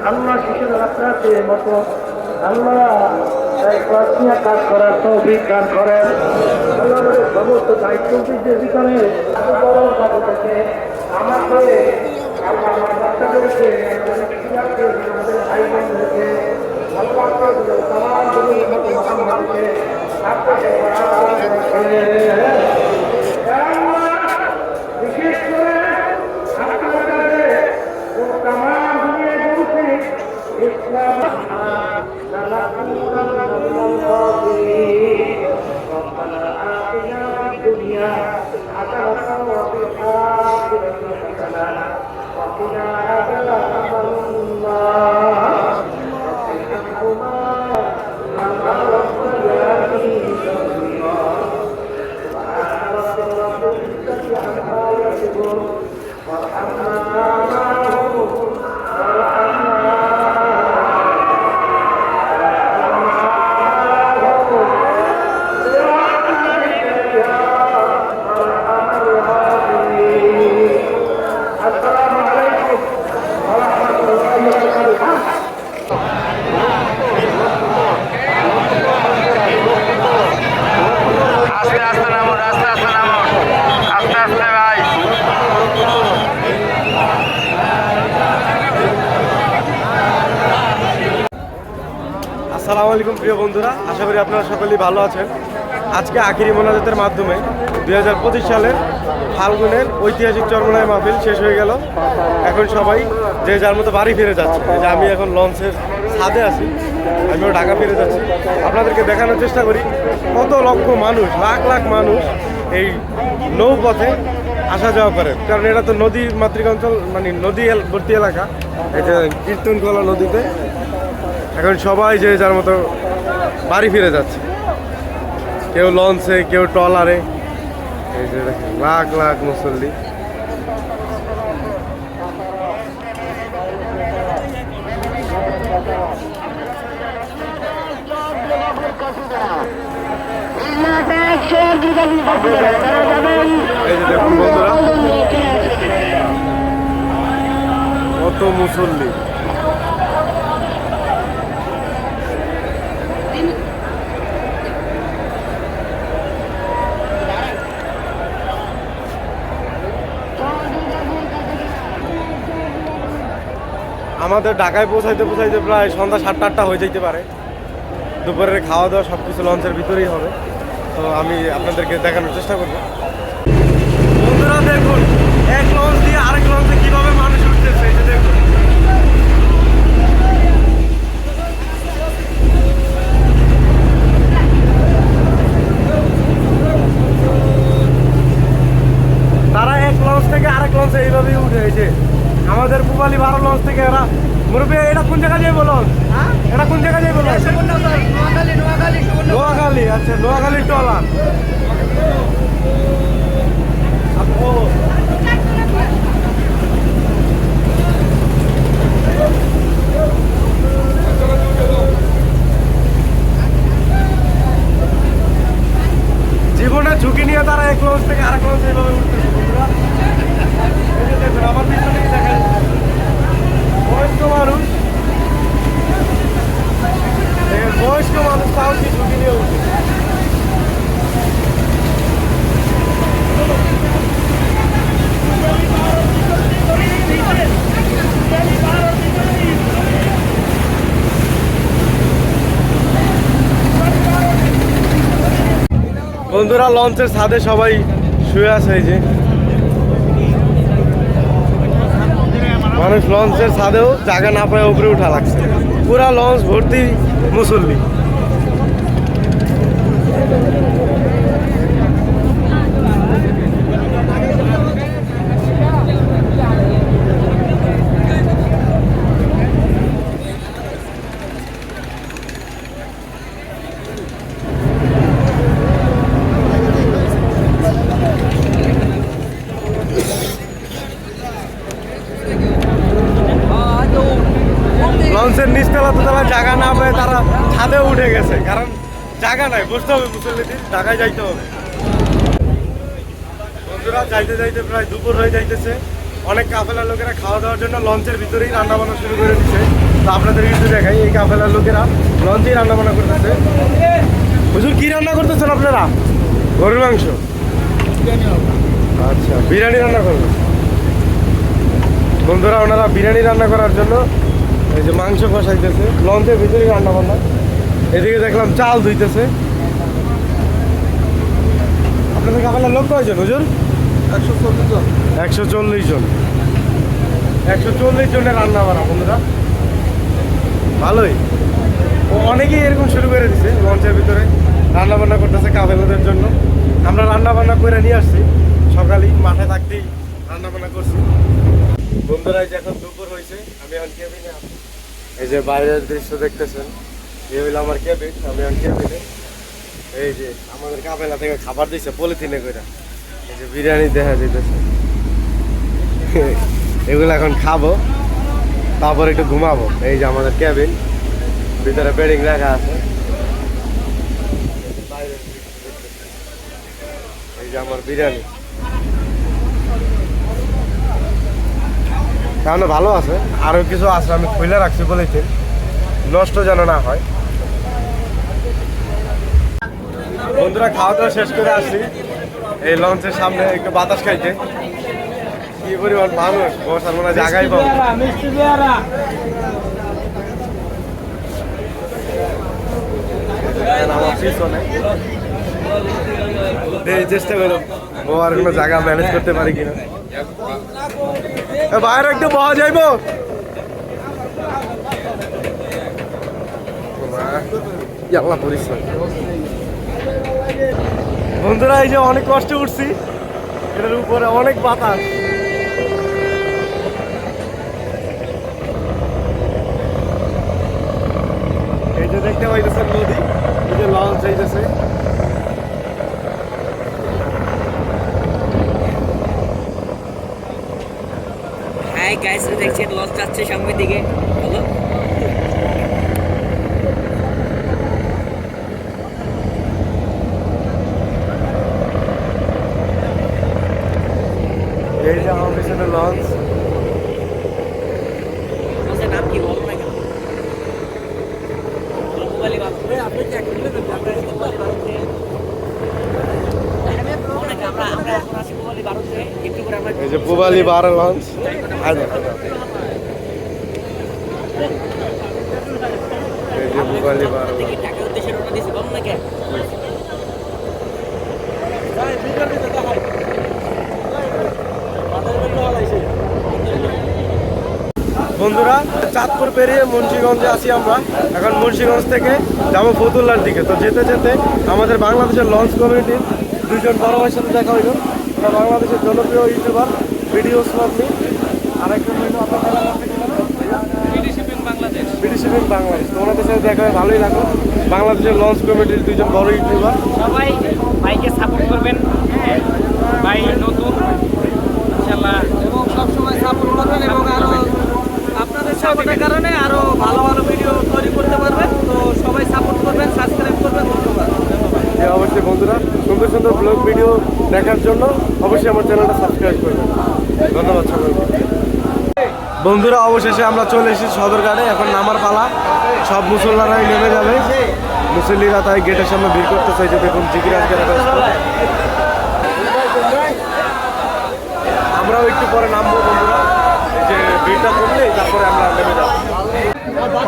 আল্লাহ শিশুর আপনাদের মতো আল্লাহ কাজ করার তৌফিক দান করেন। আল্লাহ সমস্ত দায়িত্ব ভিতরে থেকে আমাকে আল্লাহ আমার বাচ্চাদেরকে আমাদের ভাই বোনদেরকে বিশেষ করে तमाम दुनिया से इस्लाम ربنا آتنا في الدنيا حسنة وفي الآخرة حسنة وقنا عذاب النار رب ارحمهما كما ربياني صغيرا سبحان ربك رب العزة عما يصفون আসসালামু আলাইকুম প্রিয় বন্ধুরা, আশা করি আপনারা সকলেই ভালো আছেন। আজকে আখিরি মোনাজাতের মাধ্যমে 2025 সালের ফাল্গুনের ঐতিহাসিক চরমোনাই মাহফিল শেষ হয়ে গেল। এখন সবাই যে যার মতো বাড়ি ফিরে যাচ্ছে। যে আমি এখন লঞ্চের ছাদে আছি, আমিও ঢাকা ফিরে যাচ্ছি। আপনাদেরকে দেখানোর চেষ্টা করি কত লক্ষ মানুষ, লাখ লাখ মানুষ এই নৌপথে আসা যাওয়া করে, কারণ এটা তো নদী মাতৃক অঞ্চল, মানে নদী ভর্তি এলাকা। এই যে কীর্তনখোলা নদীতে এখন সবাই যে যার মতো বাড়ি ফিরে যাচ্ছে, কেউ লঞ্চে, কেউ ট্রলারে। এই যে দেখেন লাখ লাখ মুসল্লি। এই যে দেখুন বন্ধুরা, কত মুসল্লি। আমাদের ঢাকায় পৌঁছাইতে প্রায় সন্ধ্যা 7-8টা হয়ে যেতে পারে। দুপুরের খাওয়া দাওয়া সব কিছু লঞ্চের ভিতরেই হবে। তো আমি আপনাদেরকে দেখানোর চেষ্টা করব। বন্ধুরা দেখুন, এক লঞ্চ দিয়ে আরেক লঞ্চে কীভাবে মানুষ উঠতেছে। এই যে দেখুন, তারা এক লঞ্চ থেকে আরেক লঞ্চে এইভাবেই উঠে। এই যে আমাদের পুবালি 12 লঞ্চ থেকে এরা মুরব্বী, এটা কোন জায়গায় যাই বলো? এটা কোন জায়গায় যাই বলো? নোয়াখালী। আচ্ছা, নোয়াখালী ট্রলার। জীবনের ঝুঁকি নিয়ে তারা এক লঞ্চ থেকে আরেক লঞ্চ এইভাবে উঠতেছে। বন্ধুরা এই যে দেখুন, আমার পিছনে দেখেন বয়স্ক মানুষ, বয়স্ক মানুষ তাও কি ঝুঁকি নিয়ে উঠে। বন্ধুরা লঞ্চের ছাদে সবাই শুয়ে আছে। এই যে মানুষ লঞ্চের ছাদেও জায়গা না পায় উপরে উঠা লাগছে। পুরা লঞ্চ ভর্তি মুসল্লি। লঞ্চের নিচতলা দোতলা জায়গা না পেয়ে তারা ছাদে উঠে গেছে, কারণ জায়গা নাই, বসতে হবে মুসল্লিদের, ঢাকায় যাইতে হবে। বন্ধুরা যাইতে যাইতে প্রায় দুপুর হয়ে যাইতেছে। অনেক কাফেলার লোকেরা খাওয়া দাওয়ার জন্য লঞ্চের ভিতরেই রান্না বান্না শুরু করে দিচ্ছে। তো আপনাদের কিন্তু দেখাই এই কাফেলার লোকেরা লঞ্চেই রান্না বান্না করতেছে। হুজুর কি রান্না করতেছেন আপনারা? গরুর মাংস, আচ্ছা বিরিয়ানি রান্না করবেন বন্ধুরা। ওনারা বিরিয়ানি রান্না করার জন্য এই যে মাংস কষাইতেছে লঞ্চের ভিতরেই রান্না বান্না। এদিকে দেখলাম চাল ধুইতেছে। আপনাদের কাফেলার লোক কয়জন হুজুর? 140 জন। 140 জন। 140 জনের রান্না বান্না বন্ধুরা, ভালোই। ও অনেকেই এরকম শুরু করে দিছে লঞ্চের ভিতরে রান্না বান্না করতেছে কাফেলাদের জন্য। আমরা রান্না বান্না করে নিয়ে আসছি, সকালেই মাঠে থাকতেই রান্না বান্না করছি বন্ধুরা। এই যে এখন দুপুর হয়েছে, আমি এখন কেবিনে আছি। এই যে বাইরের দৃশ্য দেখতেছেন, এই হইলো আমার কেবিন, আমি এখন কেবিনে। এই যে আমাদের কাফেলা থেকে খাবার দিচ্ছে পলিথিনে করে। এই যে বিরিয়ানি দেখা যেতেছে, এগুলো এখন খাবো, তারপর একটু ঘুমাবো। এই যে আমাদের কেবিন, ভিতরে বেডিং রাখা আছে। এই যে আমার বিরিয়ানি, তাহলে ভালো আছে। আরো কিছু আছে, আমি খুলে রাখছি বলেছি, নষ্ট যেন না হয়। বন্ধুরা খাওয়া দাওয়া শেষ করে আসছি এই লঞ্চের সামনে একটু বাতাস খাইতে। কি পরিমাণ মানুষ, বসার মনে হয় জায়গায় পাবো। আমার পিছনে চেষ্টা করো আর কোনো জায়গা ম্যানেজ করতে পারি কিনা। বাইরে একটু পাওয়া যাইব পরিশ্রম বন্ধুরা। এই যে অনেক কষ্ট উঠছি, এটার উপরে অনেক বাতাস। এই যে দেখতে পাইতেছেন নদী, এই যে লঞ্চ যাইতেছে। হাই গাইস, দেখছেন লঞ্চ যাচ্ছে সামনের দিকে। হ্যালো, এই যে আমার পিছনে লঞ্চ। লঞ্চের নাম কি বলো না কেন? পুবালি বাঁধ। আপনি কি এক মিনিট আমরা পুবালি বাঁধতে আমরা এখন আছি পুবালি বাঁধতে। একটু করে আমরা এই যে পুবালি বার লঞ্চ। এই যে পুবালি বার লঞ্চ। থেকে টাকা উদ্দেশ্যে রওনা দিয়েছি, বলো না কেন? বন্ধুরা চাঁদপুর পেরিয়ে মুন্সিগঞ্জে আসি আমরা। এখন মুন্সিগঞ্জ থেকে যাবো ফতুল্লার দিকে। তো যেতে যেতে আমাদের বাংলাদেশের লঞ্চ কমিউনিটির দুইজন বড় ভাইয়ের সাথে দেখা হইল। ওরা বাংলাদেশের জনপ্রিয় ইউটিউবার ভিডিও স্মার্টলি। আরেকজন হইল বিডি শিপিং বাংলাদেশ। তো ওনাদের সাথে দেখা হয়, ভালোই লাগলো। বাংলাদেশের লঞ্চ কমিটির দুইজন বড় ইউটিউবার। সবাই ভাইকে সাপোর্ট করবেন। হ্যাঁ, ভাই নতুন ইনশাআল্লাহ, এবং সবসময় সাপোর্ট করবেন, এবং আরো আপনাদের সাপোর্টের কারণে আরো ভালো ভালো ভিডিও তৈরি করতে পারবেন। তো সবাই সাপোর্ট করবেন, সাবস্ক্রাইব করবেন। ধন্যবাদ। অবশ্যই বন্ধুরা সুন্দর সুন্দর ব্লগ ভিডিও দেখার জন্য অবশ্যই আমার চ্যানেলটা সাবস্ক্রাইব করবেন। ধন্যবাদ সকলকে। বন্ধুরা অবশেষে আমরা চলে এসেছি সদরঘাটে। এখন নামার পালা, সব মুসল্লারাই নেমে যাবে। মুসল্লিরা তাই গেটের সামনে ভিড় করতে চাইছে। দেখুন জিকিরাজকের আমরাও একটু পরে নামবো বন্ধুরা, এই যে ভিড়টা করলে তারপরে আমরা নেমে যাবো।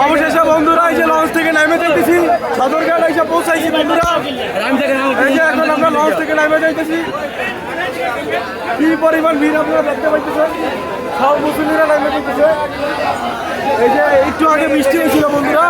অবশেষে বন্ধুরা এই যে লঞ্চ থেকে নেমে যাইতেছি, সদরঘাট এসে পৌঁছাইছি বন্ধুরা। এই যে এখন আমরা লঞ্চ থেকে নেমে যাইতেছি। কি পরিমাণ ভিড় আপনারা দেখতে পাইতেছেন, সব মুসলিমরা নেমে যাইতেছে। এই যে একটু আগে বৃষ্টি হয়েছিল বন্ধুরা।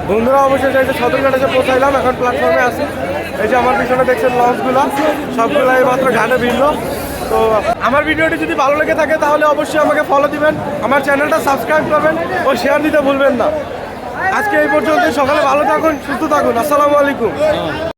বন্ধুরা অবশ্যই সদরঘাট এসে পৌঁছাইলাম, এখন প্ল্যাটফর্মে আছি। এই যে আমার পিছনে দেখছেন লঞ্চগুলো, সবগুলো এই মাত্র ঘাটে ভিড়লো। তো আমার ভিডিওটি যদি ভালো লেগে থাকে তাহলে অবশ্যই আমাকে ফলো দিবেন, আমার চ্যানেলটা সাবস্ক্রাইব করবেন ও শেয়ার দিতে ভুলবেন না। আজকে এই পর্যন্ত, সকালে ভালো থাকুন, সুস্থ থাকুন। আসসালামু আলাইকুম।